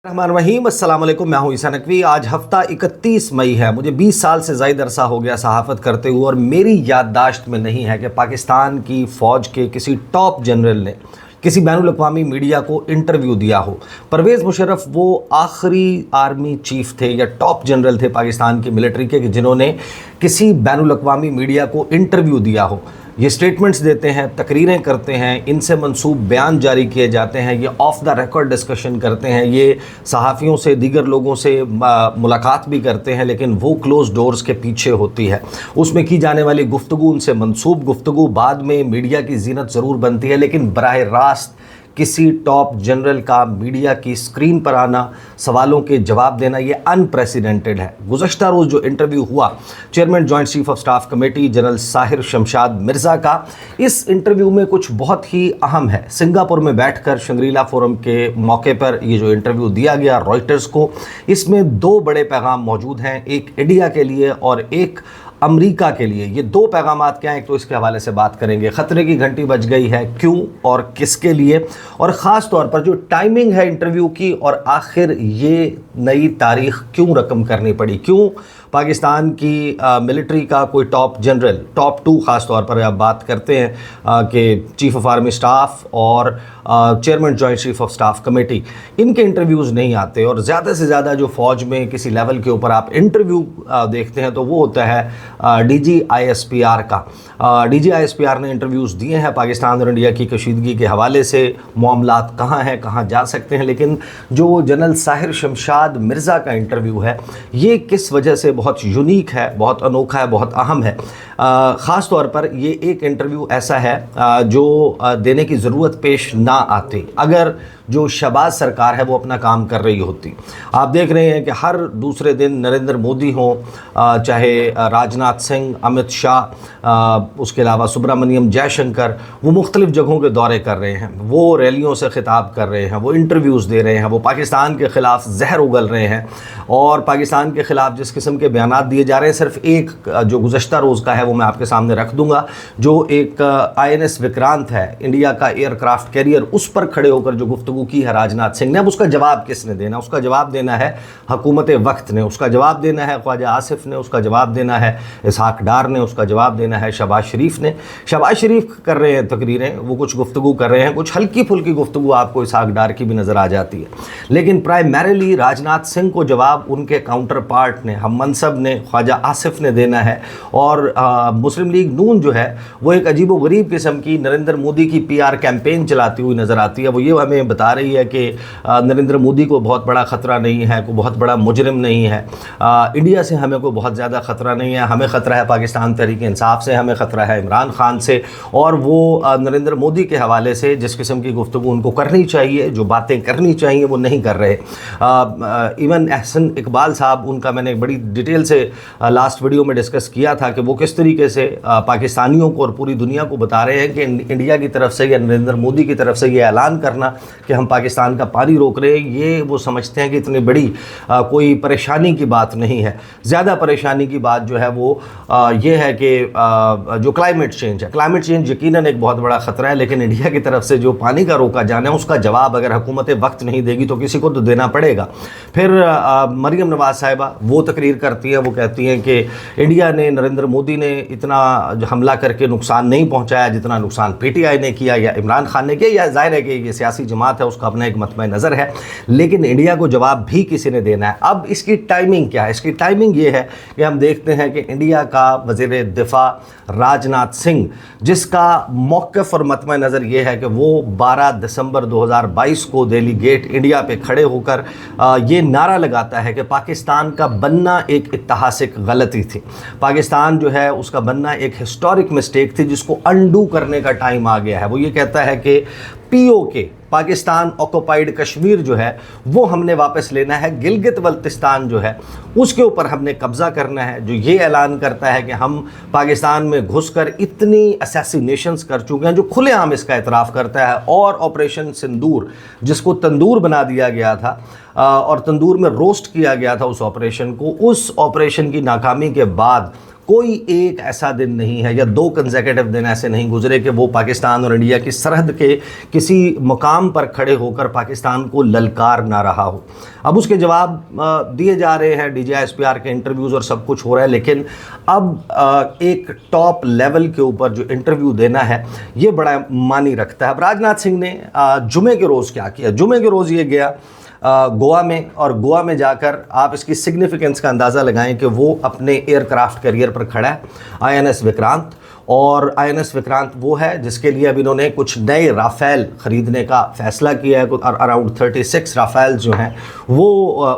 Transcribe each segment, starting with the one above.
रहमान रहीम, अस्सलाम वालेकुम। मैं हूं ईसा नकवी। आज हफ्ता 31 मई है। मुझे 20 साल से ज़ायद अरसा हो गया सहाफ़त करते हुए और मेरी याददाश्त में नहीं है कि पाकिस्तान की फ़ौज के किसी टॉप जनरल ने किसी बैनुल-अक़वामी मीडिया को इंटरव्यू दिया हो। परवेज़ मुशर्रफ वो आखिरी आर्मी चीफ़ थे या टॉप जनरल थे पाकिस्तान की मिलिट्री के जिन्होंने किसी बैनुल-अक़वामी मीडिया को इंटरव्यू दिया हो। ये स्टेटमेंट्स देते हैं, तकरीरें करते हैं, इनसे मंसूब बयान जारी किए जाते हैं, ये ऑफ द रिकॉर्ड डिस्कशन करते हैं, ये सहाफ़ियों से, दीगर लोगों से मुलाकात भी करते हैं, लेकिन वो क्लोज़ डोर्स के पीछे होती है। उसमें की जाने वाली गुफ्तगू, उनसे मंसूब गुफ्तगू बाद में मीडिया की ज़ीनत ज़रूर बनती है, लेकिन बराह रास्त किसी टॉप जनरल का मीडिया की स्क्रीन पर आना, सवालों के जवाब देना, ये अनप्रेसिडेंटेड है। गुज़श्ता रोज़ जो इंटरव्यू हुआ chairman joint chief of staff committee general Sahir Shamshad Mirza का, इस इंटरव्यू में कुछ बहुत ही अहम है। सिंगापुर में बैठकर शंग्रीला फोरम के मौके पर ये जो इंटरव्यू दिया गया रॉयटर्स को, इसमें दो बड़े पैगाम मौजूद हैं, एक इंडिया के लिए और एक अमेरिका के लिए। ये दो पैगामात क्या हैं, एक तो इसके हवाले से बात करेंगे। ख़तरे की घंटी बज गई है, क्यों और किसके लिए, और ख़ास तौर पर जो टाइमिंग है इंटरव्यू की, और आखिर ये नई तारीख़ क्यों रकम करनी पड़ी, क्यों पाकिस्तान की मिलिट्री का कोई टॉप जनरल, टॉप 2 ख़ास तौर पर आप बात करते हैं कि चीफ़ ऑफ आर्मी स्टाफ और chairman joint chief of staff committee, इनके इंटरव्यूज़ नहीं आते। और ज़्यादा से ज़्यादा जो फ़ौज में किसी लेवल के ऊपर आप इंटरव्यू देखते हैं तो वो होता है DGISPR का। DGISPR ने इंटरव्यूज़ दिए हैं पाकिस्तान और इंडिया की कशीदगी के हवाले से, मामलात कहाँ हैं, कहाँ जा सकते हैं, लेकिन जो जनरल साहिर शमशाद मिर्ज़ा का इंटरव्यू है ये किस वजह से बहुत यूनिक है, बहुत अनोखा है, बहुत अहम है। ख़ास तौर पर ये एक इंटरव्यू ऐसा है जो देने की ज़रूरत पेश ना आती अगर जो शहबाज सरकार है वो अपना काम कर रही होती। आप देख रहे हैं कि हर दूसरे दिन नरेंद्र मोदी हों, चाहे राजनाथ सिंह, अमित शाह, उसके अलावा सुब्रमण्यम जयशंकर, वो मुख्तलिफ़ जगहों के दौरे कर रहे हैं, वो रैलियों से ख़िताब कर रहे हैं, वो इंटरव्यूज़ दे रहे हैं, वो पाकिस्तान के ख़िलाफ़ जहर उगल रहे हैं और पाकिस्तान के ख़िलाफ़ जिस किस्म के बयानात दिए जा रहे हैं। सिर्फ एक जो गुज़श्ता रोज़ का है वो मैं आपके सामने रख दूँगा, जो एक INS विक्रांत है, इंडिया का एयरक्राफ्ट कैरियर, उस पर खड़े होकर जो गुफ्तगू की है राजनाथ सिंह ने। अब उसका जवाब किसने देना? उसका जवाब देना है हुकूमत वक्त ने, उसका जवाब देना है ख्वाजा आसिफ ने, उसका जवाब देना है इसहाक डार ने, उसका जवाब देना है शहबाज शरीफ ने। शहबाज शरीफ कर रहे हैं तकरीरें, वो कुछ गुफ्तगू कर रहे हैं, कुछ हल्की फुल्की गुफ्तगू आपको इसहाक डार की भी नज़र आ जाती है, लेकिन प्राइमरीली राजनाथ सिंह को जवाब उनके काउंटर पार्ट ने, हम मनसब ने, ख्वाजा आसिफ ने देना है। और मुस्लिम लीग नून जो है वो एक अजीब व गरीब किस्म की नरेंद्र मोदी की PR कैंपेन चलाती हुई नज़र आती है। वो ये हमें बता रही है कि नरेंद्र मोदी को बहुत बड़ा ख़तरा नहीं है, कोई बहुत बड़ा मुजरिम नहीं है, इंडिया से हमें कोई बहुत ज़्यादा ख़तरा नहीं है, हमें ख़तरा है पाकिस्तान तहरीक इंसाफ से, हमें ख़तरा है इमरान खान से। और वो नरेंद्र मोदी के हवाले से जिस किस्म की गुफ्तगू उनको करनी चाहिए, जो बातें करनी चाहिए, वो नहीं कर रहे। इवन एहसन इकबाल साहब, उनका मैंने बड़ी डिटेल से लास्ट वीडियो में डिस्कस किया था कि वो किस तरीके से पाकिस्तानियों को और पूरी दुनिया को बता रहे हैं कि इंडिया की तरफ से या नरेंद्र मोदी की तरफ से ये ऐलान करना कि हम पाकिस्तान का पानी रोक रहे हैं, ये वो समझते हैं कि इतनी बड़ी कोई परेशानी की बात नहीं है। ज़्यादा परेशानी की बात जो है वो ये है कि जो क्लाइमेट चेंज है, क्लाइमेट चेंज यकीनन एक बहुत बड़ा ख़तरा है, लेकिन इंडिया की तरफ से जो पानी का रोका जाना है उसका जवाब अगर हुकूमत वक्त नहीं देगी तो किसी को तो देना पड़ेगा। फिर मरियम नवाज़ साहिबा वो तकरीर करती हैं, वो कहती हैं कि इंडिया ने, नरेंद्र मोदी ने इतना हमला करके नुकसान नहीं पहुँचाया जितना नुकसान PTI ने किया या इमरान खान ने किया। या जाहिर है कि ये सियासी जमात है, उसका अपना एक मतमे नज़र है, लेकिन इंडिया को जवाब भी किसी ने देना है। अब इसकी टाइमिंग क्या है? इसकी टाइमिंग ये है कि हम देखते हैं कि इंडिया का वज़ीर दिफा राजनाथ सिंह, जिसका मौक़िफ़ और मतमे नज़र ये है कि वो 12 दिसंबर 2022 को दिल्ली गेट इंडिया पे खड़े होकर ये नारा लगाता है कि पाकिस्तान का बनना एक ऐतिहासिक गलती थी, पाकिस्तान जो है उसका बनना एक हिस्टोरिक मिस्टेक थी जिसको अंडू करने का टाइम आ गया है। वो ये कहता है कि POK, पाकिस्तान ऑक्युपाइड कश्मीर जो है वो हमने वापस लेना है, गिलगित बल्तिस्तान जो है उसके ऊपर हमने कब्ज़ा करना है, जो ये ऐलान करता है कि हम पाकिस्तान में घुसकर इतनी असैसिनेशंस कर चुके हैं, जो खुलेआम इसका एतराफ़ करता है। और ऑपरेशन सिंदूर, जिसको तंदूर बना दिया गया था और तंदूर में रोस्ट किया गया था उस ऑपरेशन को, उस ऑपरेशन की नाकामी के बाद कोई एक ऐसा दिन नहीं है या 2 कंसेक्यूटिव दिन ऐसे नहीं गुजरे कि वो पाकिस्तान और इंडिया की सरहद के किसी मुकाम पर खड़े होकर पाकिस्तान को ललकार ना रहा हो। अब उसके जवाब दिए जा रहे हैं, DGISPR के इंटरव्यूज़ और सब कुछ हो रहा है, लेकिन अब एक टॉप लेवल के ऊपर जो इंटरव्यू देना है ये बड़ा मानी रखता है। अब राजनाथ सिंह ने जुमे के रोज़ क्या किया? जुमे के रोज़ ये गया गोवा में, और गोवा में जाकर आप इसकी सिग्निफिकेंस का अंदाज़ा लगाएं कि वो अपने एयरक्राफ्ट कैरियर पर खड़ा है, INS विक्रांत। और INS विक्रांत वो है जिसके लिए अब इन्होंने कुछ नए राफेल ख़रीदने का फ़ैसला किया है। अराउंड 36 राफेल जो हैं वो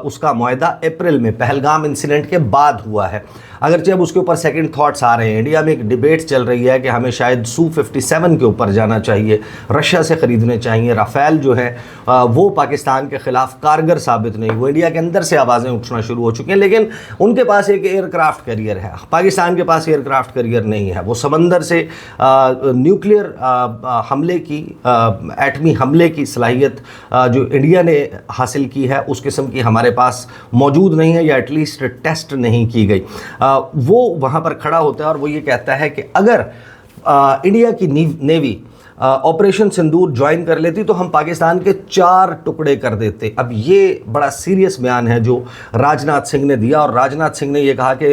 उसका मुआहदा अप्रैल में पहलगाम इंसिडेंट के बाद हुआ है। अगरचे अब उसके ऊपर सेकंड थॉट्स आ रहे हैं। इंडिया में एक डिबेट चल रही है कि हमें शायद Su-57 के ऊपर जाना चाहिए, रशिया से ख़रीदने चाहिए। राफेल जो है वो पाकिस्तान के ख़िलाफ़ कारगर साबित नहीं हुए। इंडिया के अंदर से आवाज़ें उठना शुरू हो चुकी हैं, लेकिन उनके पास एक एयरक्राफ्ट कैरियर है, पाकिस्तान के पास एयरक्राफ्ट कैरियर नहीं है। वो समंदर से न्यूक्लियर हमले की, एटमी हमले की सलाहियत जो इंडिया ने हासिल की है उस किस्म की हमारे पास मौजूद नहीं है, या एटलीस्ट टेस्ट नहीं की गई। वो वहाँ पर खड़ा होता है और वो ये कहता है कि अगर इंडिया की नेवी ऑपरेशन सिंदूर ज्वाइन कर लेती तो हम पाकिस्तान के 4 टुकड़े कर देते। अब ये बड़ा सीरियस बयान है जो राजनाथ सिंह ने दिया, और राजनाथ सिंह ने ये कहा कि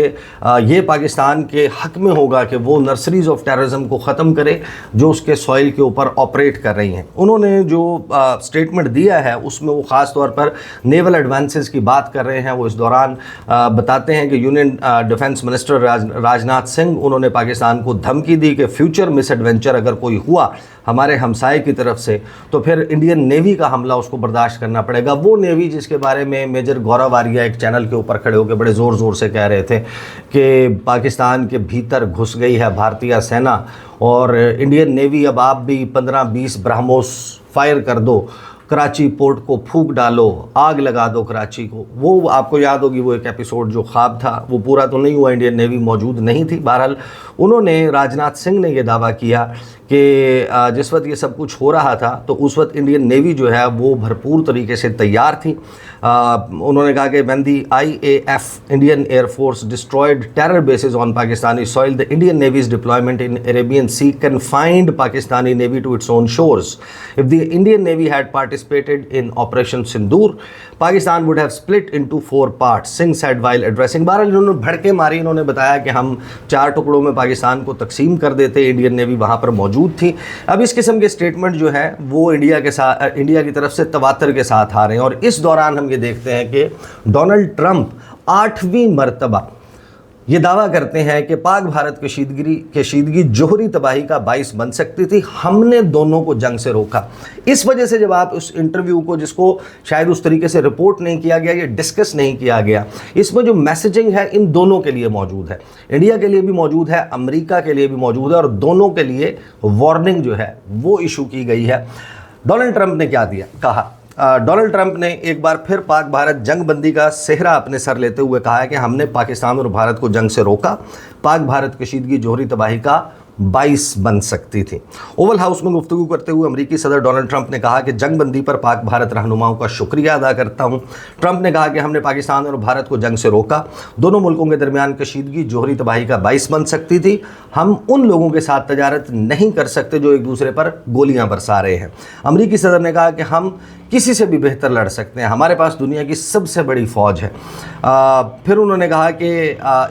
ये पाकिस्तान के हक में होगा कि वो नर्सरीज ऑफ टेररिज्म को ख़त्म करे जो उसके सॉइल के ऊपर ऑपरेट कर रही हैं। उन्होंने जो स्टेटमेंट दिया है उसमें वो ख़ास तौर पर नेवल एडवांसेस की बात कर रहे हैं। वो इस दौरान बताते हैं कि union defence minister Rajnath Singh, उन्होंने पाकिस्तान को धमकी दी कि फ्यूचर मिस एडवेंचर अगर कोई हुआ हमारे हमसाए की तरफ से तो फिर इंडियन नेवी का हमला उसको बर्दाश्त करना पड़ेगा। वो नेवी जिसके बारे में मेजर गौरव आर्या एक चैनल के ऊपर खड़े होकर बड़े ज़ोर ज़ोर से कह रहे थे कि पाकिस्तान के भीतर घुस गई है भारतीय सेना, और इंडियन नेवी अब आप भी 15-20 ब्रह्मोस फायर कर दो, कराची पोर्ट को फूंक डालो, आग लगा दो कराची को। वो आपको याद होगी वो एक एपिसोड जो ख्वाब था वो पूरा तो नहीं हुआ, इंडियन नेवी मौजूद नहीं थी। बहरहाल उन्होंने, राजनाथ सिंह ने ये दावा किया कि जिस वक्त ये सब कुछ हो रहा था तो उस वक्त इंडियन नेवी जो है वो भरपूर तरीके से तैयार थी। उन्होंने कहा कि when the IAF Indian air force destroyed terror bases on Pakistani soil, the Indian navy's deployment in Arabian sea confined Pakistani navy to its own shores. If the Indian navy had participated in Operation Sindoor, Pakistan would have split into 4 parts, Singh said while addressing। बहरहाल इन्होंने भड़के मारी, इन्होंने बताया कि हम 4 टुकड़ों में पाकिस्तान को तकसीम कर देते, इंडियन नेवी वहाँ पर मौजूद थी। अब इस किस्म के स्टेटमेंट जो है वो इंडिया की तरफ से तवातर के साथ आ रहे हैं, और इस दौरान हम ये देखते हैं कि डोनाल्ड ट्रंप 8वीं मरतबा ये दावा करते हैं कि पाक भारत कशीदगी जोहरी तबाही का बाइस बन सकती थी, हमने दोनों को जंग से रोका। इस वजह से जब आप उस इंटरव्यू को, जिसको शायद उस तरीके से रिपोर्ट नहीं किया गया, ये डिस्कस नहीं किया गया, इसमें जो मैसेजिंग है इन दोनों के लिए मौजूद है, इंडिया के लिए भी मौजूद है, अमेरिका के लिए भी मौजूद है, और दोनों के लिए वार्निंग जो है वो इशू की गई है। डोनाल्ड ट्रंप ने क्या कहा? डोनाल्ड ट्रंप ने एक बार फिर पाक भारत जंग बंदी का सेहरा अपने सर लेते हुए कहा है कि हमने पाकिस्तान और भारत को जंग से रोका, पाक भारत कशीदगी जोहरी तबाही का बाइस बन सकती थी। ओवल हाउस में गुफ्तगू करते हुए अमेरिकी सदर डोनाल्ड ट्रंप ने कहा कि जंग बंदी पर पाक भारत रहनुमाओं का शुक्रिया अदा करता हूं। ट्रंप ने कहा कि हमने पाकिस्तान और भारत को जंग से रोका, दोनों मुल्कों के दरमियान कशीदगी जोहरी तबाही का बाइस बन सकती थी। हम उन लोगों के साथ तजारत नहीं कर सकते जो एक दूसरे पर गोलियां बरसा रहे हैं। अमेरिकी सदर ने कहा कि हम किसी से भी बेहतर लड़ सकते हैं, हमारे पास दुनिया की सबसे बड़ी फ़ौज है। फिर उन्होंने कहा कि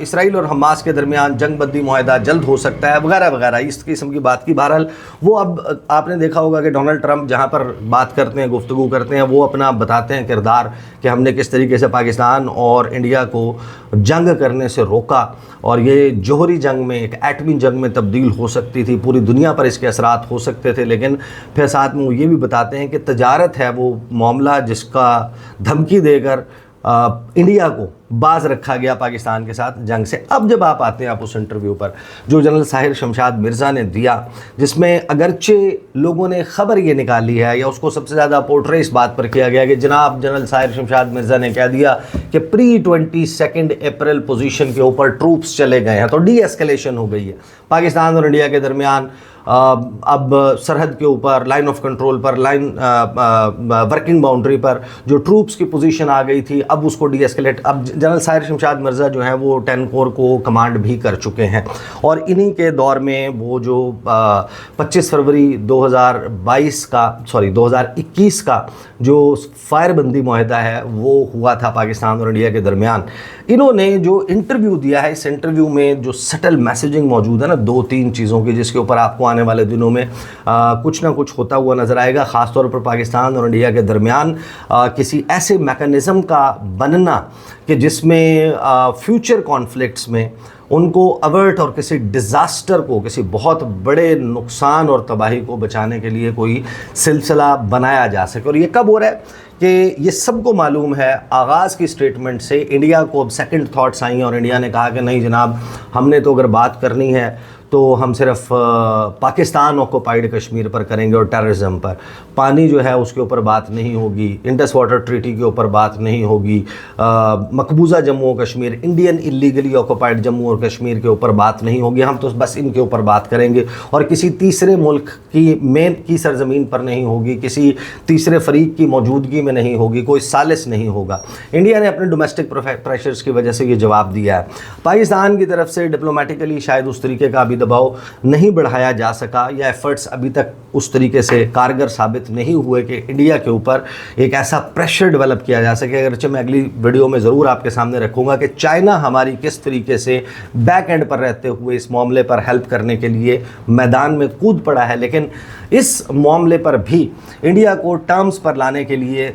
इसराइल और हमास के दरमियान जंग बंदी मुआहदा जल्द हो सकता है, वगैरह वगैरह इस किस्म की बात की। बहरहाल वो, अब आपने देखा होगा कि डोनाल्ड ट्रंप जहाँ पर बात करते हैं, गुफ्तगू करते हैं, वो अपना बताते हैं किरदार कि हमने किस तरीके से पाकिस्तान और इंडिया को जंग करने से रोका, और ये जोहरी जंग में, एक एटमी जंग में तब्दील हो सकती थी, पूरी दुनिया पर इसके असरात हो सकते थे। लेकिन फिर साथ में वो ये भी बताते हैं कि तजारत है वो मामला जिसका धमकी देकर इंडिया को बाज रखा गया पाकिस्तान के साथ जंग से। अब जब आप आते हैं आप उस इंटरव्यू पर जो जनरल साहिर शमशाद मिर्ज़ा ने दिया, जिसमें अगरचे लोगों ने ख़बर ये निकाली है या उसको सबसे ज़्यादा पोर्ट्रे इस बात पर किया गया कि जनाब जनरल साहिर शमशाद मिर्ज़ा ने कह दिया कि प्री 22 अप्रैल पोजीशन के ऊपर ट्रूप्स चले गए हैं, तो डी एस्केलेशन हो गई है पाकिस्तान और इंडिया के दरमियान। अब सरहद के ऊपर, लाइन ऑफ कंट्रोल पर, वर्किंग बाउंड्री पर जो ट्रूप्स की पोजीशन आ गई थी, अब उसको डीएस्केलेट, अब जनरल साहिर शमशाद मिर्ज़ा जो हैं वो 10 कोर को कमांड भी कर चुके हैं। और इन्हीं के दौर में वो जो 25 फरवरी 2021 का जो फायरबंदी मुआहदा है वो हुआ था पाकिस्तान और इंडिया के दरमियान। इन्होंने जो इंटरव्यू दिया है, इस इंटरव्यू में जो सटल मैसेजिंग मौजूद है ना 2-3 चीज़ों की, जिसके ऊपर आपको आने वाले दिनों में कुछ ना कुछ होता हुआ नज़र आएगा, ख़ासतौर पर पाकिस्तान और इंडिया के दरमियान किसी ऐसे मैकेनिज़्म का बनना कि जिसमें फ्यूचर कॉन्फ्लिक्ट्स में उनको अवर्ट और किसी डिज़ास्टर को, किसी बहुत बड़े नुकसान और तबाही को बचाने के लिए कोई सिलसिला बनाया जा सके। और ये कब हो रहा है कि ये सबको मालूम है, आगाज़ की स्टेटमेंट से इंडिया को अब सेकंड थॉट्स आई और इंडिया ने कहा कि नहीं जनाब, हमने तो अगर बात करनी है तो हम सिर्फ पाकिस्तान ऑक्युपाइड कश्मीर पर करेंगे और टेररिज्म पर, पानी जो है उसके ऊपर बात नहीं होगी, इंडस वाटर ट्रीटी के ऊपर बात नहीं होगी, मकबूजा जम्मू और Kashmir, Indian illegally occupied Jammu और कश्मीर के ऊपर बात नहीं होगी, हम तो बस इनके ऊपर बात करेंगे और किसी तीसरे मुल्क की सरजमीन पर नहीं होगी, किसी तीसरे फरीक की मौजूदगी में नहीं होगी, कोई सालिस नहीं होगा। इंडिया ने अपने डोमेस्टिक प्रेशर्स की वजह से ये जवाब दिया है। पाकिस्तान की तरफ से डिप्लोमेटिकली शायद उस तरीके का दबाव नहीं बढ़ाया जा सका, या एफर्ट्स अभी तक उस तरीके से कारगर साबित नहीं हुए कि इंडिया के ऊपर एक ऐसा प्रेशर डेवलप किया जा सके। अगरचे मैं अगली वीडियो में ज़रूर आपके सामने रखूंगा कि चाइना हमारी किस तरीके से बैक एंड पर रहते हुए इस मामले पर हेल्प करने के लिए मैदान में कूद पड़ा है, लेकिन इस मामले पर भी इंडिया को टर्म्स पर लाने के लिए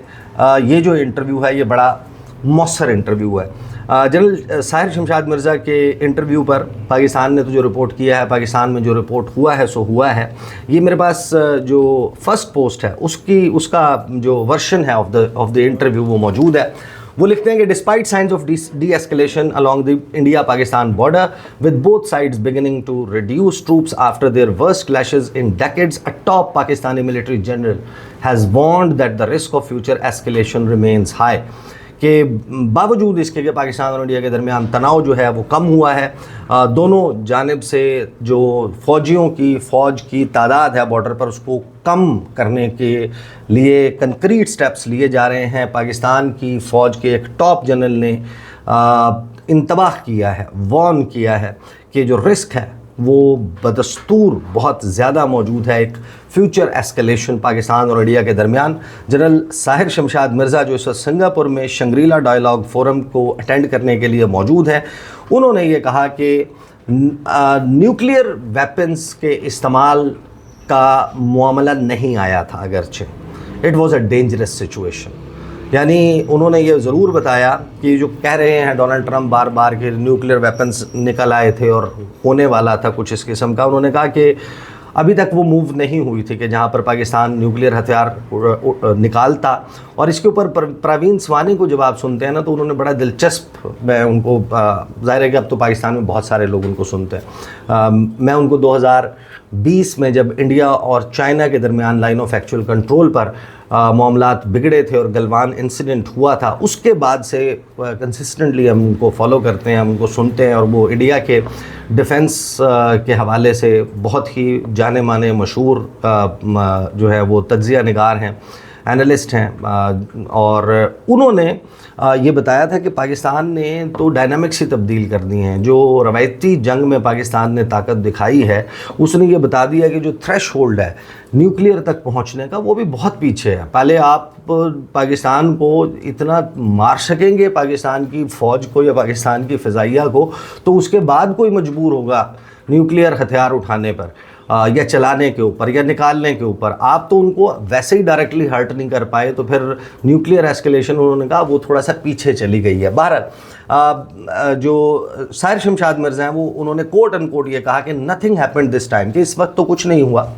ये जो इंटरव्यू है ये बड़ा मौसर इंटरव्यू है। जनरल साहिर शमशाद मिर्ज़ा के इंटरव्यू पर पाकिस्तान ने तो जो रिपोर्ट किया है, पाकिस्तान में जो रिपोर्ट हुआ है सो हुआ है। ये मेरे पास जो फर्स्ट पोस्ट है उसका जो वर्शन है ऑफ द इंटरव्यू वो मौजूद है। वो लिखते हैं कि despite science of de-escalation along the India-Pakistan border, with both sides beginning to reduce troops after their worst clashes in decades, a top Pakistani military general has warned that the risk of future escalation remains high. के बावजूद इसके कि पाकिस्तान और India के दरमियान तनाव जो है वो कम हुआ है, दोनों जानिब से जो फ़ौज की तादाद है बॉर्डर पर उसको कम करने के लिए कंक्रीट स्टेप्स लिए जा रहे हैं। पाकिस्तान की फ़ौज के एक टॉप जनरल ने इंतबाह किया है, वार्न किया है कि जो रिस्क है वो बदस्तूर बहुत ज़्यादा मौजूद है, एक फ्यूचर एस्केलेशन पाकिस्तान और इंडिया के दरमियान। जनरल साहिर शमशाद मिर्ज़ा जो इस वक्त सिंगापुर में शंग्रीला डायलॉग फोरम को अटेंड करने के लिए मौजूद हैं, उन्होंने ये कहा कि न्यूक्लियर वेपन्स के इस्तेमाल का मामला नहीं आया था, अगरचे it was a dangerous situation. यानी उन्होंने ये ज़रूर बताया कि जो कह रहे हैं डोनाल्ड ट्रंप बार बार के न्यूक्लियर वेपन्स निकल आए थे और होने वाला था कुछ इस किस्म का, उन्होंने कहा कि अभी तक वो मूव नहीं हुई थी कि जहाँ पर पाकिस्तान न्यूक्लियर हथियार निकालता। और इसके ऊपर प्रवीण स्वानी को जब आप सुनते हैं ना तो उन्होंने बड़ा दिलचस्प, मैं उनको ज़ाहिर है कि अब तो पाकिस्तान में बहुत सारे लोग उनको सुनते हैं, मैं उनको 2020 में जब इंडिया और चाइना के दरमियान लाइन ऑफ एक्चुअल कंट्रोल पर मामलात बिगड़े थे और गलवान इंसिडेंट हुआ था, उसके बाद से कंसिस्टेंटली हम उनको फॉलो करते हैं, हम उनको सुनते हैं। और वो इंडिया के डिफेंस के हवाले से बहुत ही जाने माने मशहूर जो है वो तज्ज़िया निगार हैं, एनालिस्ट हैं। और उन्होंने ये बताया था कि पाकिस्तान ने तो डायनामिक्स ही तब्दील कर दी हैं। जो रवायती जंग में पाकिस्तान ने ताकत दिखाई है, उसने ये बता दिया कि जो थ्रेशहोल्ड है न्यूक्लियर तक पहुंचने का वो भी बहुत पीछे है। पहले आप पाकिस्तान को इतना मार सकेंगे, पाकिस्तान की फ़ौज को या पाकिस्तान की फ़िज़ाइया को, तो उसके बाद कोई मजबूर होगा न्यूक्लियर हथियार उठाने पर या चलाने के ऊपर या निकालने के ऊपर। आप तो उनको वैसे ही डायरेक्टली हर्ट नहीं कर पाए, तो फिर न्यूक्लियर एस्केलेशन उन्होंने कहा वो थोड़ा सा पीछे चली गई है। बहरहाल जो साहिर शमशाद मिर्ज़ा हैं वो उन्होंने कोट अनकोट ये कहा कि नथिंग हैपेंड दिस टाइम, कि इस वक्त तो कुछ नहीं हुआ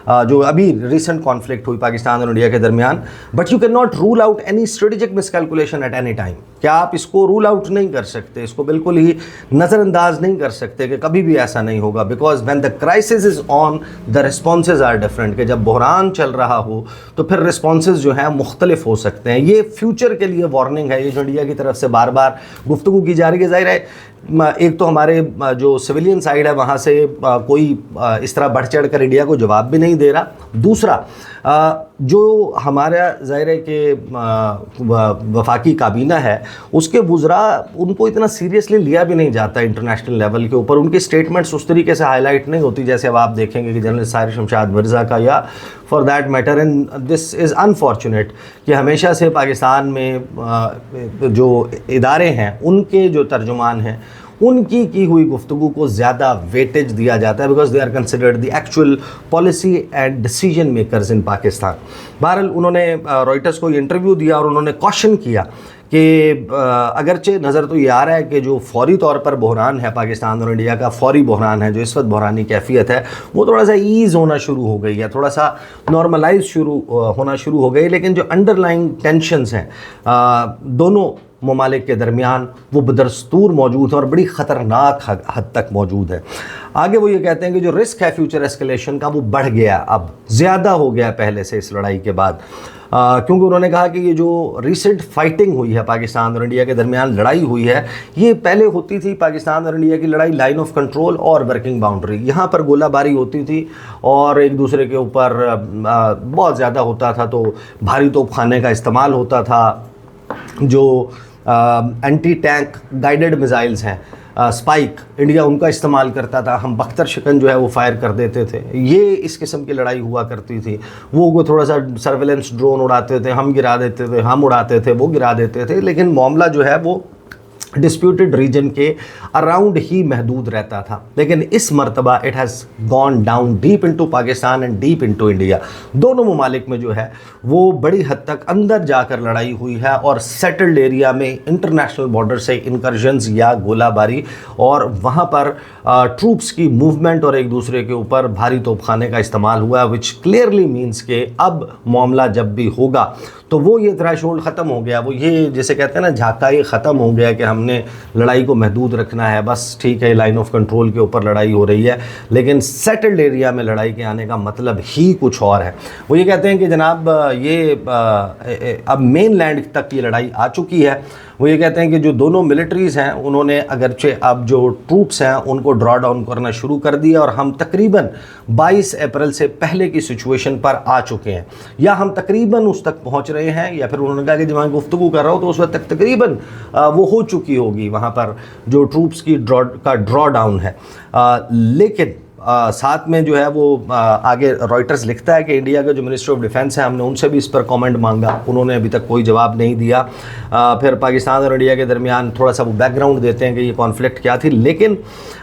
जो अभी रिसेंट कॉन्फ्लिक्ट हुई पाकिस्तान और इंडिया के दरमियान, but you can not rule out any strategic miscalculation at any time. क्या आप इसको रूल आउट नहीं कर सकते, इसको बिल्कुल ही नज़रअंदाज नहीं कर सकते कि कभी भी ऐसा नहीं होगा? Because when the crisis is on the responses are different, कि जब बहरान चल रहा हो तो फिर रिस्पॉन्सेज जो हैं मुख्तलिफ हो सकते हैं। ये फ्यूचर के लिए वार्निंग है, ये जो इंडिया की तरफ से बार बार गुफ्तगू की जा रही है। ज़ाहिर है एक तो हमारे जो सिविलियन साइड है वहाँ से कोई इस तरह बढ़ चढ़ कर इंडिया को जवाब भी नहीं दे रहा। दूसरा जो हमारा ज़ाहिर है कि वफाकी काबीना है उसके वुज़रा, उनको इतना सीरियसली लिया भी नहीं जाता इंटरनेशनल लेवल के ऊपर। उनकी स्टेटमेंट्स उस तरीके से हाईलाइट नहीं होती जैसे अब आप देखेंगे कि जनरल साहिर शमशाद मिर्ज़ा का, या for that matter, and this is unfortunate कि हमेशा से पाकिस्तान में जो इदारे हैं उनके जो तर्जुमान हैं उनकी की हुई गुफ्तगू को ज़्यादा वेटेज दिया जाता है, because they are considered the actual policy and decision makers in Pakistan. बहरहाल उन्होंने रॉयटर्स को इंटरव्यू दिया और उन्होंने क्वेश्चन किया कि अगरचे नज़र तो ये आ रहा है कि जो फौरी तौर पर बहरान है पाकिस्तान और इंडिया का, फौरी बहरान है जो इस वक्त बहरानी कैफियत है, वो थोड़ा सा ईज़ होना शुरू हो गई है, थोड़ा सा नॉर्मलाइज होना शुरू हो गई, लेकिन जो अंडरलाइंग टेंशन्स हैं दोनों ममालिक के दरमियान वो बदस्तूर मौजूद है और बड़ी ख़तरनाक हद तक मौजूद है। आगे वो ये कहते हैं कि जो रिस्क है फ्यूचर एस्केलेशन का वो बढ़ गया, अब ज़्यादा हो गया पहले से इस लड़ाई के बाद, क्योंकि उन्होंने कहा कि ये जो रिसेंट फाइटिंग हुई है पाकिस्तान और इंडिया के दरमियान लड़ाई हुई है, ये पहले होती थी पाकिस्तान और इंडिया की लड़ाई लाइन ऑफ कंट्रोल और वर्किंग बाउंड्री, यहाँ पर गोलाबारी होती थी और एक दूसरे के ऊपर बहुत ज़्यादा होता था, तो भारी तोपखाने का इस्तेमाल होता था, जो एंटी टैंक गाइडेड मिसाइल्स हैं स्पाइक, इंडिया उनका इस्तेमाल करता था, हम बख्तर शिकन जो है वो फायर कर देते थे। ये इस किस्म की लड़ाई हुआ करती थी। वो थोड़ा सा सर्वेलेंस ड्रोन उड़ाते थे, हम गिरा देते थे, हम उड़ाते थे, वो गिरा देते थे, लेकिन मामला जो है वो डिस्प्यूटेड रीजन के अराउंड ही महदूद रहता था। लेकिन इस मरतबा it has gone down deep into Pakistan and deep into India. दोनों ममालिक में जो है वो बड़ी हद तक अंदर जाकर लड़ाई हुई है और सेटल्ड एरिया में इंटरनेशनल बॉर्डर से इंकर्जन्स या गोलाबारी और वहाँ पर ट्रूप्स की मूवमेंट और एक दूसरे के ऊपर भारी तोपखाने का इस्तेमाल हुआ, विच क्लियरली मीन्स के अब मामला जब भी होगा तो वो ये थ्रेशोल्ड ख़त्म हो गया, वो ये जैसे कहते हैं ना झाका, ये ख़त्म हो गया कि हमने लड़ाई को महदूद रखना है, बस ठीक है लाइन ऑफ कंट्रोल के ऊपर लड़ाई हो रही है, लेकिन सेटल्ड एरिया में लड़ाई के आने का मतलब ही कुछ और है। वो ये कहते हैं कि जनाब ये अब मेन लैंड तक ये लड़ाई आ चुकी है। वो ये कहते हैं कि जो दोनों मिलिट्रीज़ हैं उन्होंने अगरचे अब जो ट्रूप्स हैं उनको ड्रॉ डाउन करना शुरू कर दिया और हम तकरीबन 22 अप्रैल से पहले की सिचुएशन पर आ चुके हैं, या हम तकरीबन उस तक पहुंच रहे हैं, या फिर उन्होंने कहा कि जब मैं गुफ्तगू कर रहा हूँ तो उस वक्त तक तकरीबन वो हो चुकी होगी वहाँ पर जो ट्रूप्स की ड्रॉ डाउन है। लेकिन साथ में जो है वो आगे रॉयटर्स लिखता है कि इंडिया का जो मिनिस्टर ऑफ डिफेंस है, हमने उनसे भी इस पर कमेंट मांगा, उन्होंने अभी तक कोई जवाब नहीं दिया। फिर पाकिस्तान और इंडिया के दरमियान थोड़ा सा वो बैकग्राउंड देते हैं कि ये कॉन्फ्लिक्ट क्या थी, लेकिन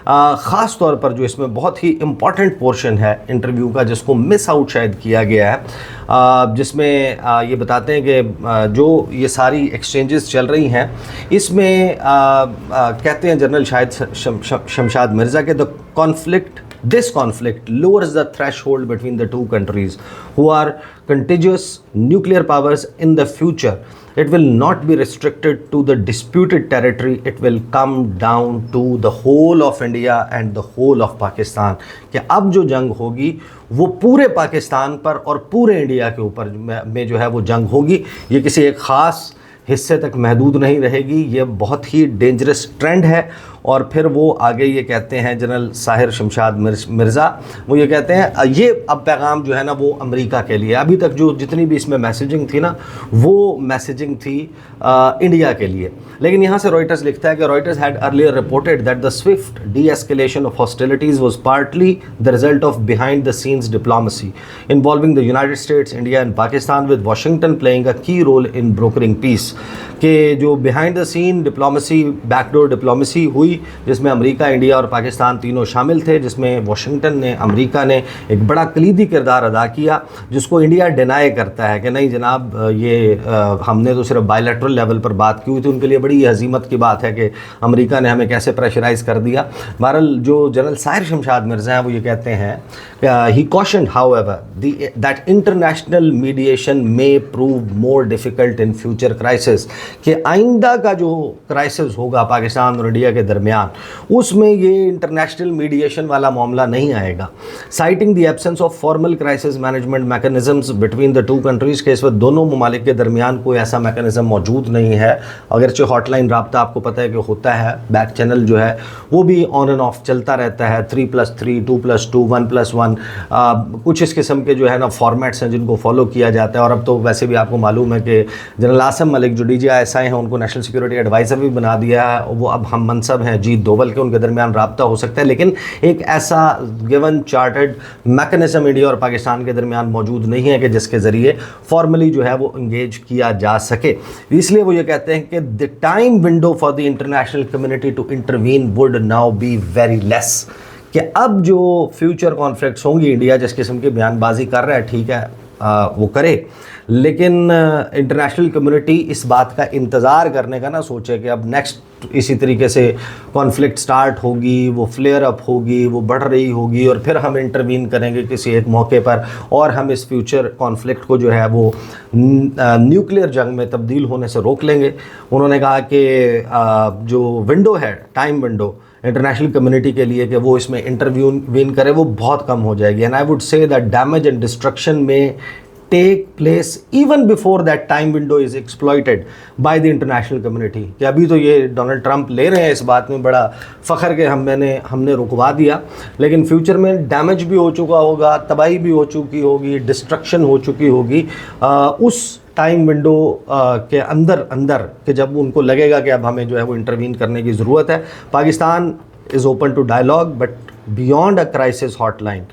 ख़ास तौर पर जो इसमें बहुत ही इम्पॉर्टेंट पोर्शन है इंटरव्यू का जिसको मिस आउट शायद किया गया है, जिसमें ये बताते हैं कि जो ये सारी एक्सचेंजेस चल रही हैं इसमें कहते हैं जनरल शाहिद शमशाद मिर्ज़ा के This conflict lowers the threshold between the two countries who are contiguous nuclear powers in the future. It will not be restricted to the disputed territory. It will come down to the whole of India and the whole of Pakistan. कि अब जो जंग होगी वो पूरे पाकिस्तान पर और पूरे इंडिया के ऊपर में जो है वो जंग होगी, ये किसी एक ख़ास हिस्से तक महदूद नहीं रहेगी। ये बहुत ही डेंजरस ट्रेंड है। और फिर वो आगे ये कहते हैं जनरल साहिर शमशाद मिर्ज़ा, वो ये कहते हैं ये अब पैगाम जो है ना वो अमेरिका के लिए, अभी तक जो जितनी भी इसमें मैसेजिंग थी ना वो मैसेजिंग थी इंडिया के लिए। लेकिन यहाँ से रॉयटर्स लिखता है कि Reuters had earlier reported that the swift de escalation of hostilities was partly the result of behind the scenes diplomacy involving the United States, India and Pakistan, with Washington playing a key role in brokering peace. कि जो behind the scene diplomacy, backdoor diplomacy हुई हुई जिसमें America, India और पाकिस्तान तीनों शामिल थे, जिसमें वाशिंगटन ने, अमेरिका ने एक बड़ा कलीदी किरदार अदा किया, जिसको इंडिया डिनाई करता है कि नहीं जनाब ये हमने तो सिर्फ बायलैटरल लेवल पर बात की हुई थी। उनके लिए बड़ी हजीमत की बात है कि अमेरिका ने हमें कैसे प्रेशराइज़ कर दिया। बहरहाल जो जनरल साहिर शमशाद मिर्ज़ा हैं वो ये कहते हैं he cautioned however that international mediation may prove more difficult in future crisis, कि आइंदा का जो क्राइसिस होगा पाकिस्तान और इंडिया के दरमियान उसमें ये इंटरनेशनल मीडिएशन वाला मामला नहीं आएगा। Citing the absence of formal crisis management mechanisms between the two countries, के इस वक्त दोनों ममालिक के दरमियान कोई ऐसा मैकेनिज्म मौजूद नहीं है। अगरचे हॉटलाइन राब्ता आपको पता है कि होता है, बैक चैनल जो है वो भी ऑन एंड ऑफ चलता रहता है, 3+3, 2+2, 1+1, कुछ इस किस्म के जो है ना फॉर्मेट्स हैं जिनको फॉलो किया जाता है। और अब तो वैसे भी आपको मालूम है कि जनरल आसिम मलिक जो DGI-SI हैं उनको नेशनल सिक्योरिटी एडवाइज़र भी बना दिया है, वो अब हम मनसब हैं जीत दोवल के, उनके दरमियान राब्ता हो सकता है, लेकिन एक ऐसा गिवन चार्टर्ड मैकेनिज्म इंडिया और पाकिस्तान के दरमियान मौजूद नहीं है कि जिसके ज़रिए फॉर्मली जो है वो इंगेज किया जा सके। इसलिए वो ये कहते हैं कि the time window for the international community to intervene would now be very less, कि अब जो फ्यूचर कॉन्फ्लिक्ट्स होंगी, इंडिया जिस किस्म की बयानबाजी कर रहा है ठीक है वो करे, लेकिन इंटरनेशनल कम्युनिटी इस बात का इंतज़ार करने का ना सोचे कि अब नेक्स्ट इसी तरीके से कॉन्फ्लिक्ट स्टार्ट होगी, वो फ्लेयर अप होगी, वो बढ़ रही होगी और फिर हम इंटरवीन करेंगे किसी एक मौके पर और हम इस फ्यूचर कॉन्फ्लिक्ट को जो है वो न्यूक्लियर जंग में तब्दील होने से रोक लेंगे। उन्होंने कहा कि जो विंडो है, टाइम विंडो इंटरनेशनल कम्युनिटी के लिए कि वो इसमें इंटरवीन करे, वो बहुत कम हो जाएगी। And I would say that damage and destruction may take place even before that time window is exploited by the international community. कि अभी तो ये डोनाल्ड ट्रंप ले रहे हैं इस बात में बड़ा फ़ख्र के हमने रुकवा दिया, लेकिन फ्यूचर में डैमेज भी हो चुका होगा, तबाही भी हो चुकी होगी, डिस्ट्रक्शन हो चुकी होगी उस टाइम विंडो के अंदर कि जब उनको लगेगा कि अब हमें जो है वो इंटरवीन करने की ज़रूरत है। Pakistan is open to dialogue but beyond a crisis hotline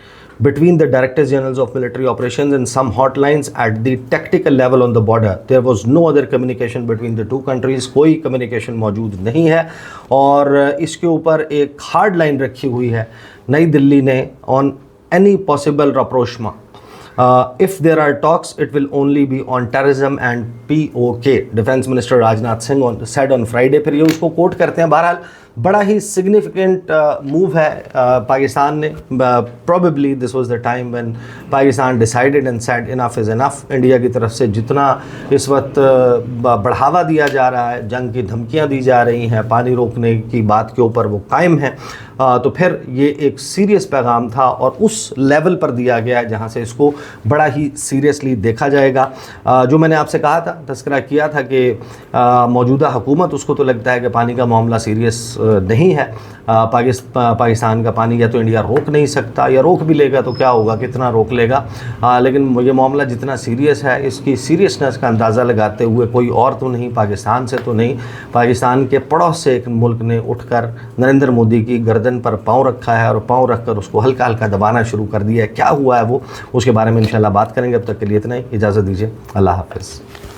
between the Directors Generals of Military Operations and some hotlines at the tactical level on the border. There was no other communication between the two countries. कोई communication मौजूद नहीं है और इसके ऊपर एक hard line रखी हुई है नई दिल्ली ने on any possible rapprochement. If there are talks, it will only be on terrorism and POK. Defense Minister Rajnath Singh said on Friday. फिर ये उसको कोट करते हैं। बहरहाल बड़ा ही सिग्निफिकेंट मूव है पाकिस्तान ने। Probably this was the time when Pakistan decided and said enough is enough. India की तरफ से जितना इस वक्त बढ़ावा दिया जा रहा है, जंग की धमकियां दी जा रही हैं, पानी रोकने की बात के ऊपर वो कायम है, तो फिर ये एक सीरियस पैगाम था और उस लेवल पर दिया गया है जहाँ से इसको बड़ा ही सीरियसली देखा जाएगा। जो मैंने आपसे कहा था, तस्करा किया था कि मौजूदा हुकूमत उसको तो लगता है कि पानी का मामला सीरियस नहीं है। पाकिस्तान का पानी या तो इंडिया रोक नहीं सकता, या रोक भी लेगा तो क्या होगा, कितना रोक लेगा, लेकिन ये मामला जितना सीरियस है इसकी सीरियसनेस का अंदाज़ा लगाते हुए कोई और तो नहीं, पाकिस्तान से तो नहीं, पाकिस्तान के पड़ोस से एक मुल्क ने उठकर नरेंद्र मोदी की गर्दन पर पाँव रखा है और पाँव रखकर उसको हल्का हल्का दबाना शुरू कर दिया है। क्या हुआ है वो, उसके बारे में इंशाल्लाह बात करेंगे। अब तक के लिए इतना ही, इजाज़त दीजिए, अल्लाह हाफ़िज़।